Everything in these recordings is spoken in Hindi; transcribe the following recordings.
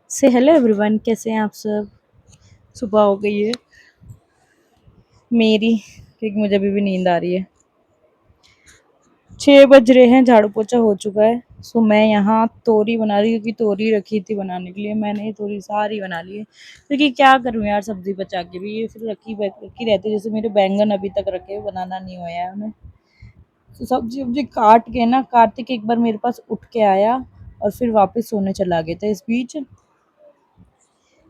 से हेलो एवरीवन, कैसे हैं आप सब। सुबह हो गई है मेरी, क्योंकि मुझे अभी भी नींद आ रही है। 6 बज रहे हैं, झाड़ू पोछा हो चुका है। सो मैं यहाँ तोरी बना रही हूँ, क्योंकि तोरी रखी थी बनाने के लिए। मैंने ये तोरी सारी बना ली है, क्योंकि क्या करूँ यार, सब्जी बचा के भी ये फिर रखी रहती है। जैसे मेरे बैंगन अभी तक रखे हुए, बनाना नहीं हुआ है उन्हें। तो सब्जी वब्जी काट के ना, कार्तिक एक बार मेरे पास उठ के आया और फिर वापस सोने चला गया था। इस बीच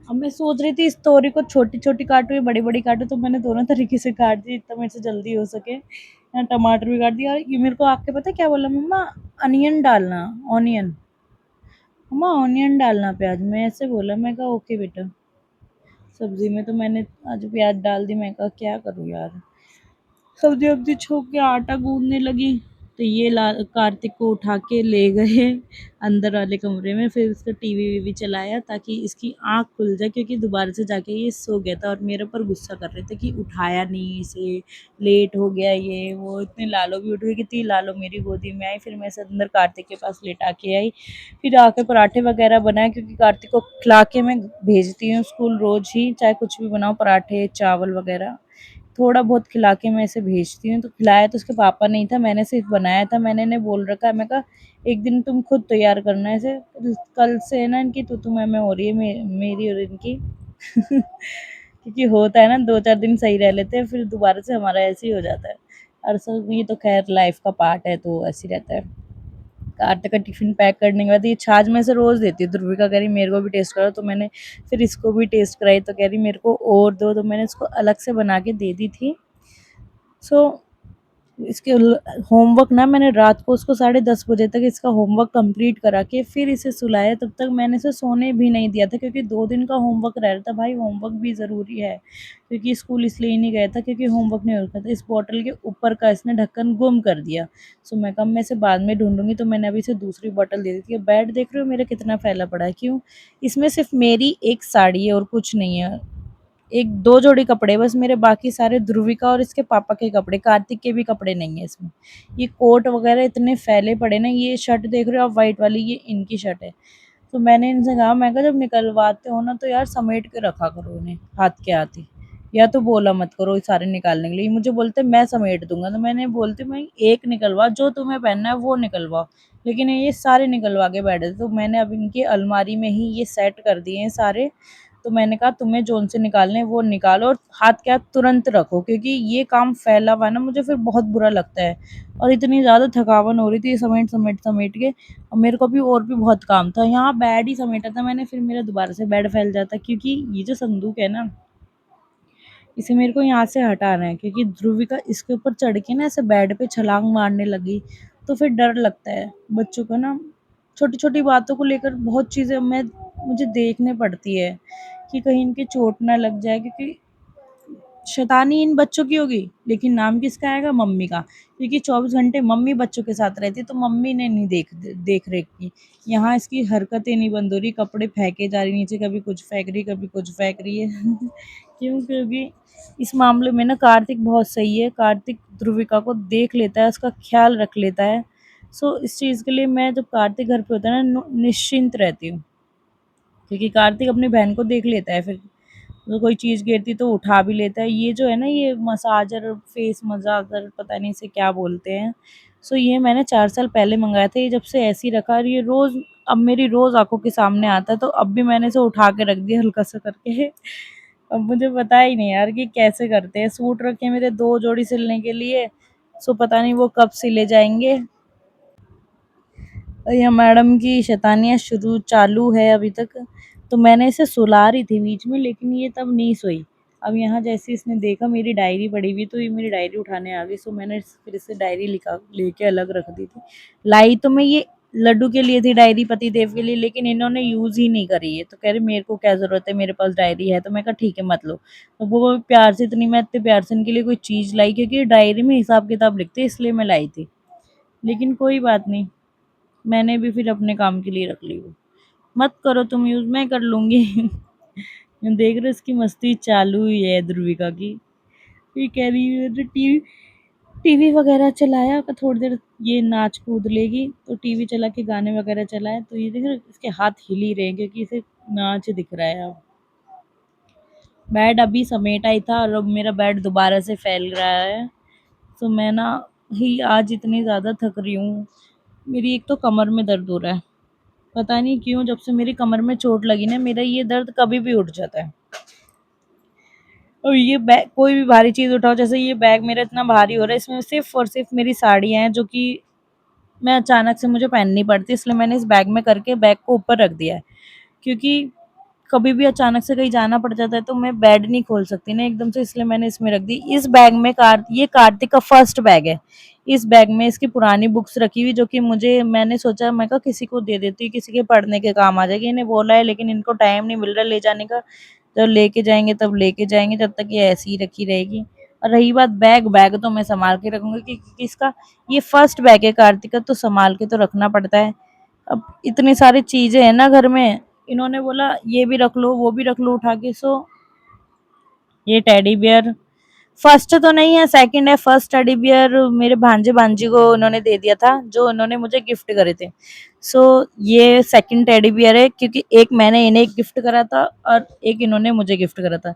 अब मैं सोच रही थी इस तोरी को छोटी छोटी काटूं या बड़ी बड़ी काटूं, तो मैंने दोनों तरीके से काट दी, इतना मेरे से जल्दी हो सके। यहाँ टमाटर भी काट दिया, और ये मेरे को आके पता है क्या बोला, मम्मा अनियन डालना, ऑनियन। मम्मा ऑनियन डालना प्याज में, ऐसे बोला। मैं कहा ओके बेटा। सब्जी में तो मैंने आज प्याज डाल दी। मैं कहा क्या करूँ यार। सब्जी वब्जी छोक के आटा गूंदने लगी, तो ये कार्तिक को उठा के ले गए अंदर वाले कमरे में। फिर उसका टीवी वीवी चलाया, ताकि इसकी आंख खुल जाए, क्योंकि दोबारा से जाके ये सो गया था और मेरे ऊपर गुस्सा कर रहे थे कि उठाया नहीं इसे, लेट हो गया ये वो। इतने लालो भी उठ गई, कितनी लालो मेरी गोदी में आई। फिर मैं इसे अंदर कार्तिक के पास लेटा के आई। फिर आके पराठे वगैरह बनाए, क्योंकि कार्तिक को खिला के मैं भेजती हूँ स्कूल रोज ही, चाहे कुछ भी बनाओ, पराठे चावल वगैरह थोड़ा बहुत खिला के मैं इसे भेजती हूँ। तो खिलाया तो उसके पापा नहीं था, मैंने सिर्फ बनाया था। मैंने इन्हें बोल रखा है, मैं कहा एक दिन तुम खुद तैयार करना ऐसे। कल से ना इनकी तू मैं हो रही है, मेरी और इनकी क्योंकि होता है ना, 2-4 दिन सही रह लेते हैं, फिर दोबारा से हमारा ऐसे ही हो जाता है। और सब ये तो खैर लाइफ का पार्ट है, तो ऐसे ही रहता है। आटे का टिफिन पैक करने के बाद ये छाछ में से रोज देती है। ध्रुविका कह रही मेरे को भी टेस्ट करो, तो मैंने फिर इसको भी टेस्ट कराई, तो कह रही मेरे को और दो, तो मैंने इसको अलग से बना के दे दी थी। सो इसके होमवर्क ना, मैंने रात को उसको 10:30 बजे तक इसका होमवर्क कंप्लीट करा के फिर इसे सुलाया। तब तक मैंने इसे सोने भी नहीं दिया था, क्योंकि 2 दिन का होमवर्क रह रहा था। भाई होमवर्क भी ज़रूरी है, क्योंकि स्कूल इसलिए ही नहीं गया था क्योंकि होमवर्क नहीं हो रखा था। इस बॉटल के ऊपर का इसने ढक्कन गुम कर दिया। सो मैं कम मैं इसे बाद में ढूंढूंगी, तो मैंने अभी इसे दूसरी बॉटल दे दी थी। बेड देख रहे हो मेरा कितना फैला पड़ा है, क्यों? इसमें सिर्फ मेरी एक साड़ी है और कुछ नहीं है। एक दो जोड़ी कपड़े बस मेरे, बाकी सारे ध्रुविका और इसके पापा के कपड़े। कार्तिक के भी कपड़े नहीं है इसमें। ये कोट वगैरह इतने फैले पड़े ना। ये शर्ट देख रहे हो आप, वाइट वाली, ये इनकी शर्ट है। तो मैंने इनसे कहा, मैं कहा जब निकलवाते हो ना, तो यार समेट के रखा करो उन्हें हाथ के हाथ ही, या तो बोला मत करो ये सारे निकालने के लिए। मुझे बोलते मैं समेट दूंगा, तो मैंने बोलती मैं एक निकलवा, जो तुम्हें पहनना है वो निकलवाओ। लेकिन ये सारे निकलवा के बैठे थे, तो मैंने अब इनकी अलमारी में ही ये सेट कर दिए हैं सारे। तो मैंने कहा तुम्हें जोन से निकालने हैं वो निकालो, और हाथ के हाथ तुरंत रखो, क्योंकि ये काम फैला हुआ है ना, मुझे फिर बहुत बुरा लगता है। और इतनी ज़्यादा थकावन हो रही थी समेट समेट समेट के। और मेरे को भी और भी बहुत काम था। यहाँ बेड ही समेटा था मैंने, फिर मेरा दोबारा से बेड फैल जाता, क्योंकि ये जो संदूक है ना, इसे मेरे को यहाँ से हटाना है, क्योंकि ध्रुविका इसके ऊपर चढ़ के ना ऐसे बेड पे छलांग मारने लगी। तो फिर डर लगता है बच्चों को ना, छोटी छोटी बातों को लेकर बहुत चीज़ें मुझे देखने पड़ती है, कि कहीं इनके चोट ना लग जाए। क्योंकि शैतानी इन बच्चों की होगी, लेकिन नाम किसका आएगा? मम्मी का। क्योंकि 24 घंटे मम्मी बच्चों के साथ रहती है, तो मम्मी ने नहीं देख रेख की। यहाँ इसकी हरकतें नहीं बंद हो रही, कपड़े फेंके जा रही नीचे, कभी कुछ फेंक रही, कभी कुछ फेंक रही है क्यों? क्योंकि इस मामले में ना कार्तिक बहुत सही है। कार्तिक ध्रुविका को देख लेता है, उसका ख्याल रख लेता है। सो इस चीज़ के लिए मैं, जब कार्तिक घर पे होता है ना, निश्चिंत रहती हूँ, क्योंकि कार्तिक अपनी बहन को देख लेता है। फिर तो कोई चीज़ गिरती तो उठा भी लेता है। ये जो है ना, ये मसाजर, फेस मसाजर, पता नहीं इसे क्या बोलते हैं। सो ये मैंने 4 साल पहले मंगाया था। ये जब से ऐसे ही रखा, और ये रोज़, अब मेरी रोज़ आंखों के सामने आता है। तो अब भी मैंने इसे उठा के रख दिया हल्का सा करके अब मुझे पता ही नहीं यार कि कैसे करते हैं। सूट रखे मेरे 2 जोड़ी सिलने के लिए, सो पता नहीं वो कब सिले जाएंगे। या मैडम की शैतानियाँ चालू है अभी तक। तो मैंने इसे सुला रही थी बीच में, लेकिन ये तब नहीं सोई। अब यहाँ जैसे इसने देखा मेरी डायरी पड़ी हुई, तो ये मेरी डायरी उठाने आ गई। सो मैंने फिर इसे डायरी लिखा लेके अलग रख दी थी। लाई तो मैं ये लड्डू के लिए थी डायरी, पति देव के लिए, लेकिन इन्होंने यूज़ ही नहीं करी है। तो कह रहे मेरे को क्या ज़रूरत है, मेरे पास डायरी है। तो मैं कहा ठीक है मत लो। तो वो प्यार से, इतनी मैं इतने प्यार से इनके लिए कोई चीज़ लाई, क्योंकि डायरी में हिसाब किताब लिखते इसलिए मैं लाई थी। लेकिन कोई बात नहीं, मैंने भी फिर अपने काम के लिए रख ली वो। मत करो तुम यूज़, मैं कर लूँगी देख रहे हो इसकी मस्ती चालू हुई है ध्रुविका की। ये कह रही है तो टीवी टीवी वगैरह चलाया, तो थोड़ी देर ये नाच कूद लेगी। तो टीवी चला के गाने वगैरह चलाए, तो ये देख रहे हो, इसके हाथ हिल ही रहे हैं, क्योंकि इसे नाच दिख रहा है अब। बेड अभी समेटा ही था और अब मेरा बेड दोबारा से फैल रहा है। तो मैं ना ही आज इतनी ज़्यादा थक रही हूँ। मेरी एक तो कमर में दर्द हो रहा है। पता नहीं क्यों जब से मेरी कमर में चोट लगी ना मेरा ये दर्द कभी भी उठ जाता है। और ये बैग कोई भी भारी चीज़ उठाओ जैसे ये बैग मेरा इतना भारी हो रहा है इसमें सिर्फ़ और सिर्फ़ मेरी साड़ियाँ हैं जो कि मैं अचानक से मुझे पहननी पड़ती है इसलिए मैंने इस बैग में करके बैग को ऊपर रख दिया है। क्योंकि कभी भी अचानक से कहीं जाना पड़ जाता है तो मैं बेड नहीं खोल सकती ना एकदम से इसलिए मैंने इसमें रख दी। इस बैग में ये कार्तिक का फर्स्ट बैग है। इस बैग में इसकी पुरानी बुक्स रखी हुई जो कि मुझे मैंने सोचा मैं कहा किसी को दे देती हूँ, किसी के पढ़ने के काम आ जाएगी। इन्हें बोला है लेकिन इनको टाइम नहीं मिल रहा ले जाने का। जब लेके जाएँगे तब लेके जाएँगे, जब तक ये ऐसी ही रखी रहेगी। और रही बात बैग, बैग तो मैं सँभाल के रखूँगी क्योंकि इसका ये फर्स्ट बैग है कार्तिक का तो सँभाल के तो रखना पड़ता है। अब इतनी सारी चीज़ें हैं ना घर में, इन्होंने बोला ये भी रख लो, वो भी रख लो उठा के सो ये टेडी बियर फर्स्ट तो नहीं है, सेकंड है। फर्स्ट टेडी बियर मेरे भांजे-भांजी को उन्होंने दे दिया था, जो उन्होंने मुझे गिफ्ट करे थे। सो ये सेकंड टेडी बियर है क्योंकि एक मैंने इन्हें गिफ्ट करा था और एक इन्होंने मुझे गिफ्ट करा था।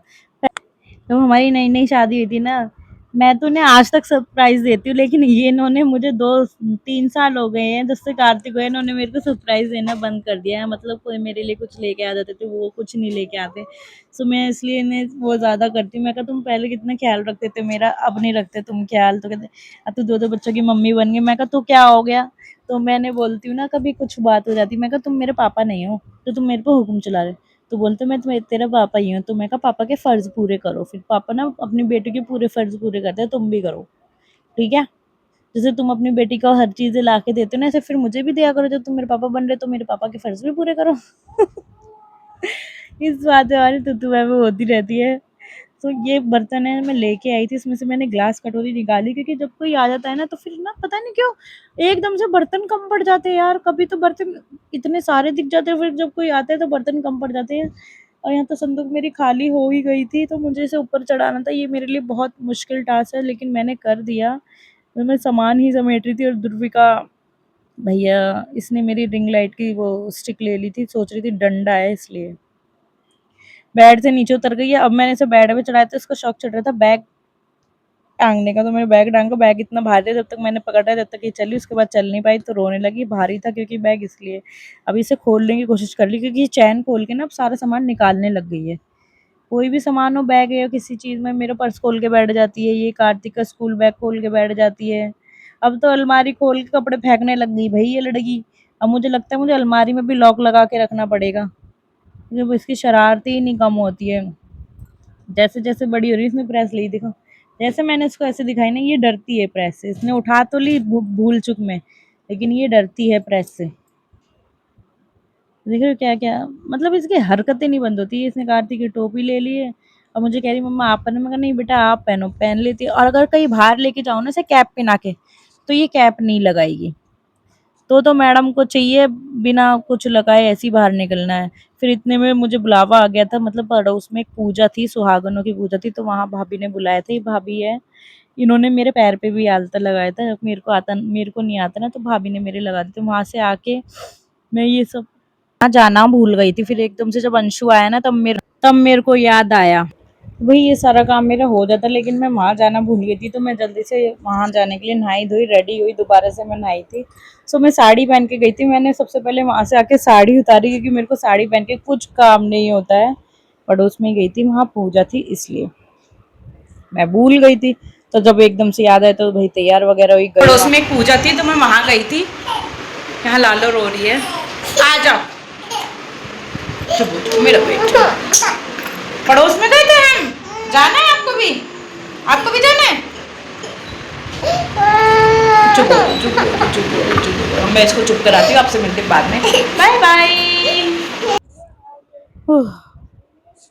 जब हमारी नई-नई शादी हुई थी ना, मैं तो उन्हें आज तक सरप्राइज़ देती हूँ, लेकिन ये इन्होंने मुझे 2-3 साल हो गए हैं जब से कार्तिक हुए इन्होंने मेरे को सरप्राइज़ देना बंद कर दिया है। मतलब कोई मेरे लिए कुछ लेके आ जाते थे, वो कुछ नहीं लेके आते। सो मैं इसलिए इन्हें वो ज़्यादा करती हूँ। मैं कहा तुम पहले कितना ख़्याल रखते थे मेरा, अब नहीं रखते तुम ख़्याल। तो कहते तू 2-2 बच्चों की मम्मी बन गई। मैं कहा तो क्या हो गया? तो मैंने बोलती हूँ ना कभी कुछ बात हो जाती है, मैं कहा तुम मेरे पापा नहीं हो, तो तुम मेरे पे हुक्म चला रहे हो। तो बोलते मैं तेरा पापा ही हूँ। तो मैं कहा पापा के फर्ज पूरे करो। फिर पापा ना अपनी बेटी के पूरे फर्ज पूरे करते हैं, तुम भी करो, ठीक है? जैसे तुम अपनी बेटी को हर चीज़ें ला के देते हो ना, ऐसे फिर मुझे भी दिया करो। जब तुम मेरे पापा बन रहे हो तो मेरे पापा के फर्ज भी पूरे करो। इस बात पे हमारी तू मैं होती रहती है। तो ये बर्तन है मैं लेके आई थी, इसमें से मैंने ग्लास कटोरी निकाली क्योंकि जब कोई आ जाता है ना तो फिर ना पता नहीं क्यों एकदम से बर्तन कम पड़ जाते हैं यार। कभी तो बर्तन इतने सारे दिख जाते हैं, फिर जब कोई आता है तो बर्तन कम पड़ जाते हैं। और यहाँ तो संदूक मेरी खाली हो ही गई थी तो मुझे इसे ऊपर चढ़ाना था। ये मेरे लिए बहुत मुश्किल टास्क है लेकिन मैंने कर दिया। तो मैं सामान ही समेट रही थी और ध्रुविका भैया इसने मेरी रिंग लाइट की वो स्टिक ले ली थी, सोच रही थी डंडा है इसलिए। बेड से नीचे उतर गई है। अब मैंने इसे बेड पे चढ़ाया तो इसको शौक चढ़ रहा था बैग टांगने का। तो मैंने बैग टांगा, बैग इतना भारी था जब तक मैंने पकड़ा जब तक ये चली उसके बाद चल नहीं पाई तो रोने लगी। भारी था क्योंकि बैग इसलिए। अभी इसे खोलने की कोशिश कर ली क्योंकि ये चैन खोल के ना अब सारा सामान निकालने लग गई है। कोई भी सामान हो बैग या किसी चीज़ में मेरा पर्स खोल के बैठ जाती है, ये कार्तिक का स्कूल बैग खोल के बैठ जाती है। अब तो अलमारी खोल के कपड़े फेंकने लग गई भई ये लड़की। अब मुझे लगता है मुझे अलमारी में भी लॉक लगा के रखना पड़ेगा। जब इसकी शरारतें ही नहीं कम होती है। जैसे-जैसे बड़ी हो रही है इसने प्रेस ली देखो। जैसे मैंने इसको ऐसे दिखाई ना ये डरती है प्रेस से। इसने उठा तो ली भूल-चूक में, लेकिन ये डरती है प्रेस से। देख रहे हो क्या-क्या मतलब इसकी हरकतें नहीं बंद होती है। इसने कार्तिक की टोपी ले ली है और मुझे कह रही मम्मा आप पहनो। मैं कहा नहीं बेटा आप पहनो, पहन लेती है। और अगर कहीं बाहर लेके जाओ ना इसे कैप पहना के, तो ये कैप नहीं लगाएगी। तो मैडम को चाहिए बिना कुछ लगाए ऐसे ही बाहर निकलना है। फिर इतने में मुझे बुलावा आ गया था, मतलब पड़ोस में एक पूजा थी, सुहागनों की पूजा थी तो वहाँ भाभी ने बुलाया था। ये भाभी है, इन्होंने मेरे पैर पे भी आलता लगाया था। मेरे को नहीं आता ना तो भाभी ने मेरे लगा दी थी। वहाँ से आके मैं ये सब वहाँ जाना भूल गई थी। फिर एकदम से जब अंशु आया ना तब मेरे को याद आया। वही ये सारा काम मेरा हो जाता लेकिन मैं वहाँ जाना भूल गई थी तो मैं जल्दी से वहाँ जाने के लिए नहाई धोई रेडी हुई, दोबारा से मैं नहाई थी। सो मैं साड़ी पहन के गई थी। मैंने सबसे पहले वहाँ से आके साड़ी उतारी क्योंकि मेरे को साड़ी पहन के कुछ काम नहीं होता है। पड़ोस में गई थी, वहाँ पूजा थी इसलिए मैं भूल गई थी। तो जब एकदम से याद आया तो भाई तैयार वगैरह हुई, पड़ोस में एक पूजा थी तो मैं वहाँ गई थी। यहाँ लालो रो रही है, आ जाओ चुप हो जाओ मेरा बेटा। पड़ोस में गए थे हम, जाना है आपको भी? आपको भी जाना है? चुप हो जाओ, चुप हो जाओ, चुप हो जाओ, चुप हो जाओ। मैं इसको चुप कराती हूँ, आपसे मिलते हैं बाद में। Bye bye.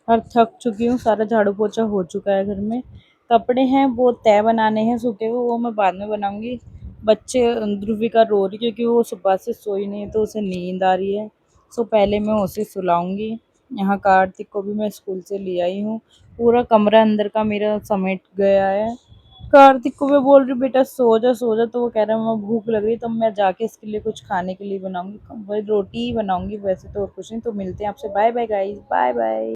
और थक चुकी हूँ, सारा झाड़ू पोछा हो चुका है घर में। कपड़े हैं वो तय बनाने हैं सूखे हुए, वो मैं बाद में बनाऊंगी। बच्चे ध्रुविका रो रही क्योंकि वो सुबह से सोई नहीं है तो उसे नींद आ रही है। सो पहले मैं उसे सुलाऊंगी। यहाँ कार्तिक को भी मैं स्कूल से ले आई हूँ। पूरा कमरा अंदर का मेरा समेट गया है। कार्तिक को मैं बोल रही हूँ बेटा सो जा, तो वो कह रहा है मम्मा भूख लग रही है, तो मैं जाके इसके लिए कुछ खाने के लिए बनाऊंगी, वही रोटी ही बनाऊंगी वैसे तो, और कुछ नहीं। तो मिलते हैं आपसे, bye bye guys, bye bye.